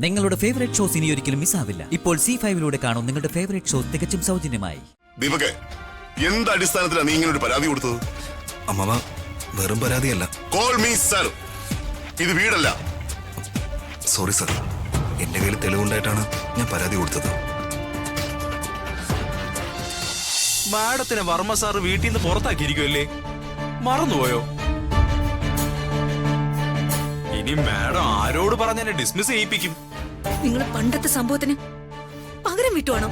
നിങ്ങളുടെ favourite shows ഇനി ഒരിക്കലും മിസ്സാവില്ല. ഇപ്പോൾ C5 കാണും നിങ്ങളുടെ ഫേവറേറ്റ് ഷോസ് തികച്ചും സൗജന്യമായി. ദീപകേ, എന്ത് അടിസ്ഥാനത്തിലാണ് നീ ഇങ്ങനെ ഒരു പരാതി കൊടുത്തത്? അമ്മ, വെറും പരാതിയല്ല. Call me sir. ഇത് വീടല്ല. സോറി സർ, എന്റെ കയ്യിൽ തെളിവുണ്ടായിട്ടാണ് ഞാൻ പരാതി കൊടുത്തത്. മാഡത്തിനെ വർമ്മ സാറ് വീട്ടിൽ നിന്ന് പുറത്താക്കിയിരിക്കുമല്ലേ? മറന്നുപോയോ? ഇനി മാഡം ആരോട് പറഞ്ഞെന്നെ ഡിസ്മിസ് ചെയ്യിപ്പിക്കും? നിങ്ങൾ പണ്ടത്തെ സംഭവത്തിന് പകരം വിട്ടുവാണോ?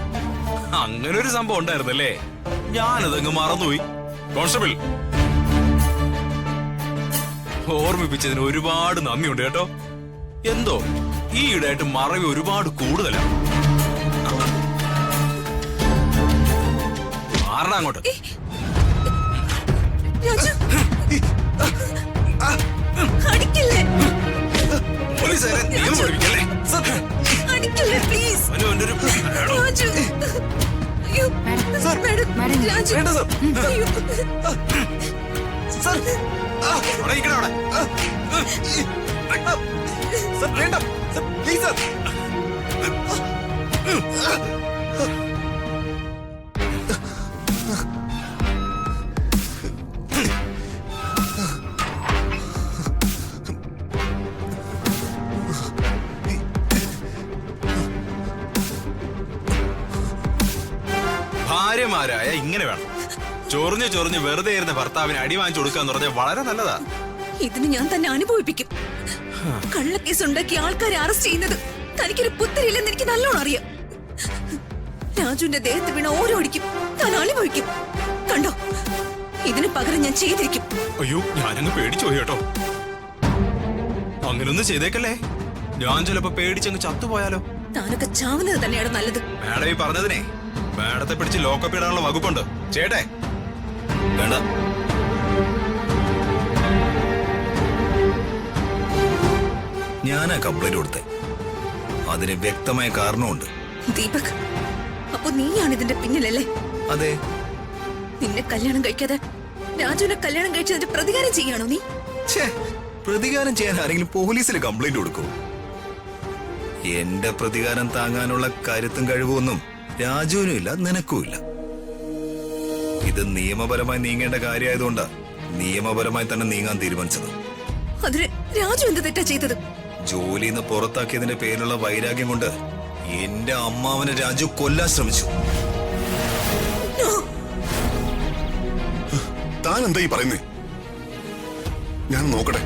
അങ്ങനെ ഒരു സംഭവം ഉണ്ടായിരുന്നല്ലേ? ഞാനതങ്ങ് മറന്നുപോയി. കോൺസ്റ്റബിൾ, ഓർമ്മിപ്പിച്ചതിന് ഒരുപാട് നന്ദിയുണ്ട് കേട്ടോ. എന്തോ ഈയിടെയായിട്ട് മറവി ഒരുപാട് കൂടുതലാണ്. മാറണം അങ്ങോട്ട്. അടിക്കില്ലേ? പോലീസുകാരെ നിയമം പഠിപ്പിക്കല്ലേ? അടിക്കില്ലേ പ്ലീസ്? രാജു. അയ്യോ, മാഡം, രാജു. വേണ്ട സർ. അയ്യോ. സർ, അവിടെ ഇരിക്കണ അവിടെ. സർ, വേണ്ട സർ, പ്ലീസ് സർ. ഭാര്യമാരായ ഇങ്ങനെ വേണം. ചൊറിഞ്ഞ് ചൊറിഞ്ഞ് വെറുതെ ഇരുന്ന ഭർത്താവിന് അടി വാങ്ങിച്ചു കൊടുക്കാന്ന് പറഞ്ഞാൽ വളരെ നല്ലതാ. ഇതിന് ഞാൻ തന്നെ അനുഭവിപ്പിക്കും. കള്ളക്കേസ് ഉണ്ടാക്കി ആൾക്കാരെ അറസ്റ്റ് ചെയ്യുന്നത് തനിക്കൊരു പുത്തരില്ലെന്ന് എനിക്ക് നല്ലോണം അറിയാം. രാജുവിന്റെ ദേഹത്ത് വീണ ഓരോ അടിക്കും താൻ അനുഭവിക്കും. കണ്ടോ, ഇതിന് പകരം ഞാൻ ചെയ്തിരിക്കും. അയ്യോ, ഞാനങ്ങ് പേടിച്ചു പോയി കേട്ടോ. അങ്ങനൊന്നും ചെയ്തേക്കല്ലേ. ഞാൻ ചിലപ്പോ പേടിച്ചങ്ങ് ചത്തുപോയാലോ? താനൊക്കെ ചാവുന്നത് തന്നെയാണ് നല്ലത്. മാഡം ഈ പറഞ്ഞതിനെ മാഡത്തെ പിടിച്ച് ലോക്കപ്പ് ഇടാനുള്ള വകുപ്പുണ്ട്. ചേട്ടേ വേണ്ട. ഞാനാ കംപ്ലൈന്റ് കൊടുത്തേ. അതിന് വ്യക്തമായ കാരണമുണ്ട്. ദീപക്, അപ്പൊ നീയാണ് ഇതിന്റെ പിന്നിലല്ലേ? അതെ. നിന്നെ കല്യാണം കഴിക്കാതെ രാജുവിനെ കല്യാണം കഴിച്ചതിന്റെ പ്രതികാരം ചെയ്യാണോ നീ? പ്രതികാരം ചെയ്യാൻ ആരെങ്കിലും പോലീസിൽ കംപ്ലൈന്റ് കൊടുക്കൂ? എന്റെ പ്രതികാരം താങ്ങാനുള്ള കരുത്തും കഴിവൊന്നും രാജുവിനും ഇല്ല, നിനക്കും ഇല്ല. ഇത് നിയമപരമായി നീങ്ങേണ്ട കാര്യമായതുകൊണ്ടാ നിയമപരമായി തന്നെ നീങ്ങാൻ തീരുമാനിച്ചത്. അതിന് രാജു എന്ത് തെറ്റാ ചെയ്തത്? ജോലിന്ന് പുറത്താക്കിയതിന്റെ പേരിലുള്ള വൈരാഗ്യം കൊണ്ട് എന്റെ അമ്മാവനെ രാജു കൊല്ലാൻ ശ്രമിച്ചു. താൻ എന്താ ഈ പറയുന്നേ? ഞാൻ നോക്കട്ടെ.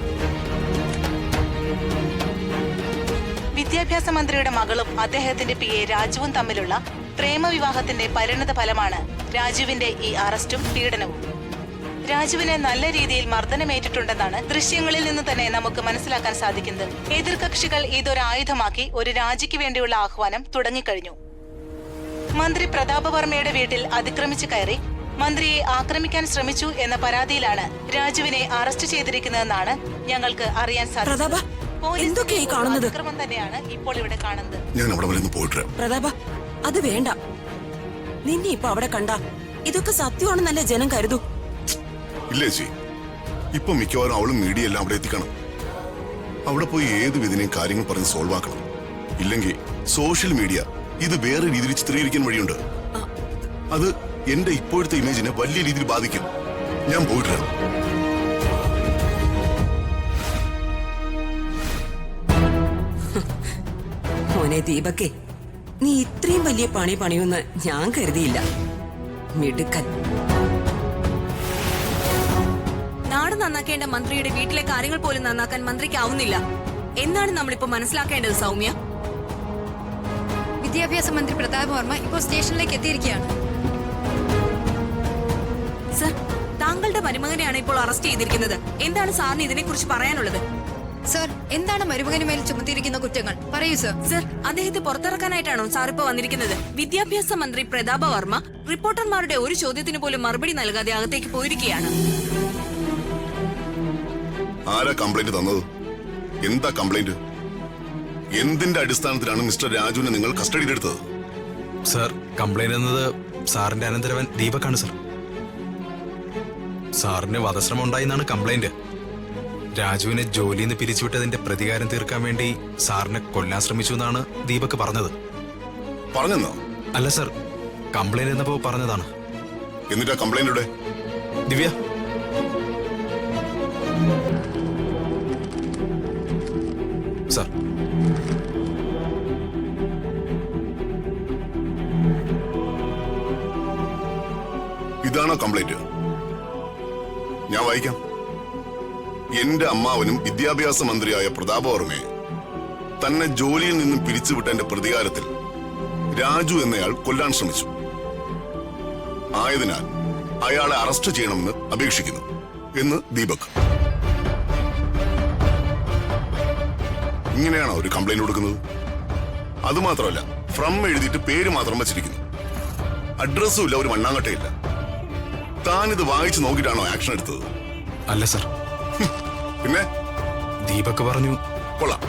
വിദ്യാഭ്യാസ മന്ത്രിയുടെ മകളും അദ്ദേഹത്തിന്റെ PA രാജുവും തമ്മിലുള്ള പ്രേമവിവാഹത്തിന്റെ പരിണത ഫലമാണ് രാജുവിന്റെ ഈ അറസ്റ്റും പീഡനവും. രാജുവിന് നല്ല രീതിയിൽ മർദ്ദനമേറ്റിട്ടുണ്ടെന്നാണ് ദൃശ്യങ്ങളിൽ നിന്ന് തന്നെ നമുക്ക് മനസ്സിലാക്കാൻ സാധിക്കുന്നത്. എതിർകക്ഷികൾ ഇതൊരായുധമാക്കി ഒരു രാജിക്ക് വേണ്ടിയുള്ള ആഹ്വാനം തുടങ്ങിക്കഴിഞ്ഞു. മന്ത്രി പ്രതാപവർമ്മയുടെ വീട്ടിൽ അതിക്രമിച്ചു കയറി മന്ത്രിയെ ആക്രമിക്കാൻ ശ്രമിച്ചു എന്ന പരാതിയിലാണ് രാജുവിനെ അറസ്റ്റ് ചെയ്തിരിക്കുന്നതെന്നാണ് ഞങ്ങൾക്ക് അറിയാൻ സാധിച്ചത്. അതിക്രമം തന്നെയാണ് ഇപ്പോൾ ഇവിടെ കാണുന്നത്. ഞാൻ അവിടെ വരെ ഒന്ന് പോയിട്ട് പ്രതാപ, അത് വേണ്ട. നിന്നെ ഇപ്പൊ അവിടെ കണ്ട ഇതൊക്കെ സത്യമാണെന്നല്ലേ ജനം കരുതൂ? ഇല്ലേ ചേച്ചി, ഇപ്പൊ മിക്കവാറും അവളും മീഡിയ എല്ലാം അവിടെ എത്തിക്കണം. അവിടെ പോയി ഏത് വിധനെയും കാര്യങ്ങൾ പറഞ്ഞ് സോൾവ് ആക്കണം. ഇല്ലെങ്കിൽ സോഷ്യൽ മീഡിയ ഇത് വേറെ രീതിയിൽ ചിത്രീകരിക്കാൻ വഴിയുണ്ട്. അത് എന്റെ ഇപ്പോഴത്തെ ഇമേജിനെ വലിയ രീതിയിൽ ബാധിക്കും. ഞാൻ പോയിട്ട് മോനെ ദീപക്കേ, നീ ഇത്രയും വലിയ പണി പണിയൊന്ന് ഞാൻ കരുതിയില്ല. മിടുക്കൻ. നാട് നന്നാക്കേണ്ട മന്ത്രിയുടെ വീട്ടിലെ കാര്യങ്ങൾ പോലും നന്നാക്കാൻ മന്ത്രിക്കാവുന്നില്ല എന്നാണ് നമ്മളിപ്പോ മനസ്സിലാക്കേണ്ടത്. സൗമ്യ, വിദ്യാഭ്യാസ മന്ത്രി പ്രതാപ് വർമ്മ ഇപ്പോൾ സ്റ്റേഷനിലേക്ക് എത്തിയിരിക്കുകയാണ്. സർ, താങ്കളുടെ മരുമകനെയാണ് ഇപ്പോൾ അറസ്റ്റ് ചെയ്തിരിക്കുന്നത്. എന്താണ് സാറിന് ഇതിനെക്കുറിച്ച് പറയാനുള്ളത്? സർ, എന്താണ് മരുമകന് മേൽ ചുമത്തിയിരിക്കുന്ന കുറ്റങ്ങൾ? പറയൂ സർ. സർ, അദ്ദേഹത്തെ പുറത്തിറക്കാനായിട്ടാണോ സാർ ഇപ്പോ വന്നിരിക്കുന്നത്? വിദ്യാഭ്യാസ മന്ത്രി പ്രതാപ വർമ്മ റിപ്പോർട്ടർമാരുടെ ഒരു ചോദ്യത്തിന് പോലും മറുപടി നൽകാതെ അകത്തേക്ക് പോയിരിക്കുകയാണ്. ആരാ കംപ്ലൈന്റ് തന്നത്? എന്താ കംപ്ലൈന്റ്? എന്തിന്റെ അടിസ്ഥാനത്തിലാണ് മിസ്റ്റർ രാജുവിനെ നിങ്ങൾ കസ്റ്റഡിയിലെടുത്തത്? സർ, കംപ്ലൈന്റ് എന്നത് സാറിന്റെ അനന്തരവൻ ദീപക്കാണ് സർ. സാറിന് വധശ്രമം ഉണ്ടായി എന്നാണ് കംപ്ലൈന്റ്. രാജുവിനെ ജോലിയിൽ നിന്ന് പിരിച്ചുവിട്ടതിന്റെ പ്രതികാരം തീർക്കാൻ വേണ്ടി സാറിനെ കൊല്ലാൻ ശ്രമിച്ചു എന്നാണ് ദീപക് പറഞ്ഞത്. പറഞ്ഞെന്നോ? അല്ല സർ, കംപ്ലൈന്റ് എന്നപ്പോ പറഞ്ഞതാണ്. എന്നിട്ടാ കംപ്ലൈന്റിലൂടെ ദിവ്യ, സർ. ഇതാണോ കംപ്ലൈന്റ്? ഞാൻ വായിക്കാം. എന്റെ അമ്മാവനും വിദ്യാഭ്യാസ മന്ത്രിയായ പ്രതാപവർമ്മയെ തന്നെ ജോലിയിൽ നിന്നും പിരിച്ചുവിട്ടതിന്റെ പ്രതികാരത്തിൽ രാജു എന്നയാൾ കൊല്ലാൻ ശ്രമിച്ചു. ആയതിനാൽ അയാളെ അറസ്റ്റ് ചെയ്യണമെന്ന് അപേക്ഷിക്കുന്നു എന്ന് ദീപക്. ഇങ്ങനെയാണോ ഒരു കംപ്ലൈന്റ് കൊടുക്കുന്നത്? അതുമാത്രമല്ല, ഫ്രം എഴുതിയിട്ട് പേര് മാത്രം വച്ചിരിക്കുന്നു. അഡ്രസ്സും ഇല്ല, ഒരു മണ്ണാങ്കട്ടയില്ല. താനിത് വായിച്ചു നോക്കിയിട്ടാണോ ആക്ഷൻ എടുത്തത്? അല്ല സർ. പിന്നെ ദീപക് പറഞ്ഞു. കൊള്ളാം.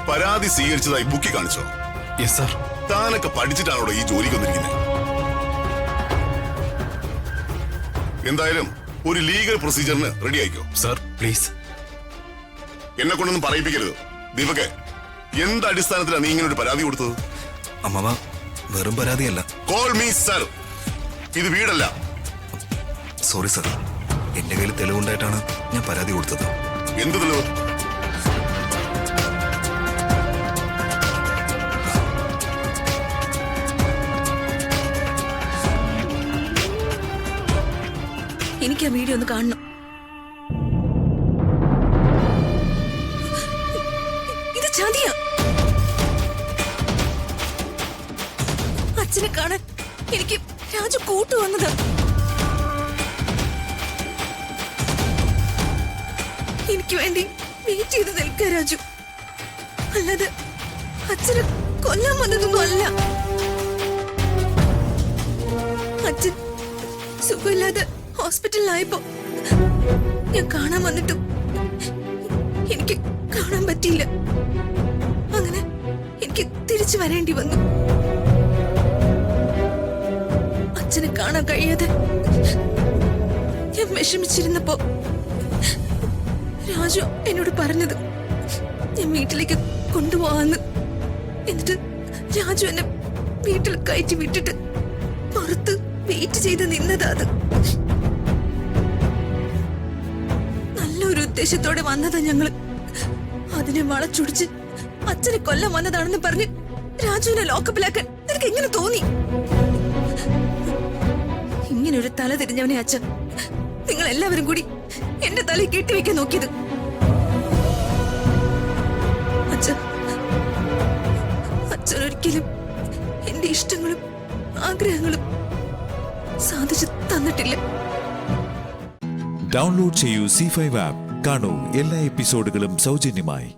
പരാതി സ്വീകരിച്ചതായി ബുക്കി കാണിച്ചോ? Yes sir. താനൊക്കെ പഠിച്ചിട്ടാണോ ഈ ജോലിക്ക് വന്നിരിക്കുന്നത്? എന്തായാലും ഒരു ലീഗൽ പ്രൊസീജിയറിന് റെഡി ആയിക്കോ. Sir please. എന്നെ കൊണ്ടൊന്നും പറയിപ്പിക്കരുത്. ദീപകെ, എന്ത് അടിസ്ഥാനത്തിലാണ് നീ ഇങ്ങനെ ഒരു പരാതി കൊടുത്തത്? അമ്മമ്മ, വെറും പരാതിയല്ല. Call me sir. ഇത് വീടല്ല. സോറി സർ, എന്റെ കയ്യിൽ തെളിവുണ്ടായിട്ടാണ് ഞാൻ പരാതി കൊടുത്തത്. എന്ത് തെളിവ്? എനിക്ക് ആ വീഡിയോ ഒന്ന് കാണണം. ഇത് ചതിയാ. അച്ഛനെ കാണാൻ എനിക്ക് രാജു കൂട്ടുവന്നതാ. എനിക്ക് വേണ്ടി വെയിറ്റ് ചെയ്ത് നിൽക്കുക രാജു. അല്ലാതെ അച്ഛനെ കൊല്ലാൻ വന്നതൊന്നും അല്ല. അച്ഛൻ സുഖമില്ലാതെ ഹോസ്പിറ്റലിലായപ്പോ ഞാൻ കാണാൻ വന്നിട്ടും എനിക്ക് കാണാൻ പറ്റിയില്ല. അങ്ങനെ എനിക്ക് തിരിച്ചു വരേണ്ടി വന്നു. അച്ഛനെ കാണാൻ കഴിയാതെ ഞാൻ വിഷമിച്ചിരുന്നപ്പോ രാജു എന്നോട് പറഞ്ഞത് ഞാൻ വീട്ടിലേക്ക് കൊണ്ടുപോവാന്ന്. എന്നിട്ട് രാജു എന്നെ വീട്ടിൽ കയറ്റി വിട്ടിട്ട് പുറത്ത് വെയിറ്റ് ചെയ്ത് നിന്നതാ. അത് നല്ലൊരു ഉദ്ദേശത്തോടെ വന്നതാ ഞങ്ങള്. അതിനെ വളച്ചൊടിച്ച് അച്ഛനെ കൊല്ലാൻ വന്നതാണെന്ന് പറഞ്ഞ് രാജുവിനെ ലോക്കപ്പിലാക്കാൻ നിനക്ക് എങ്ങനെ തോന്നി? ഇങ്ങനൊരു തല തിരിഞ്ഞവനെ അച്ഛൻ നിങ്ങൾ എല്ലാവരും കൂടി എന്റെ തലയിൽ കെട്ടിവെക്കാൻ നോക്കിയത്. അച്ഛൻ ഒരിക്കലും എന്റെ ഇഷ്ടങ്ങളും ആഗ്രഹങ്ങളും സാധിച്ചു തന്നിട്ടില്ല. ഡൗൺലോഡ് ചെയ്യൂ C5 ആപ്പ്. കാണൂ എല്ലാ എപ്പിസോഡുകളും സൗജന്യമായി.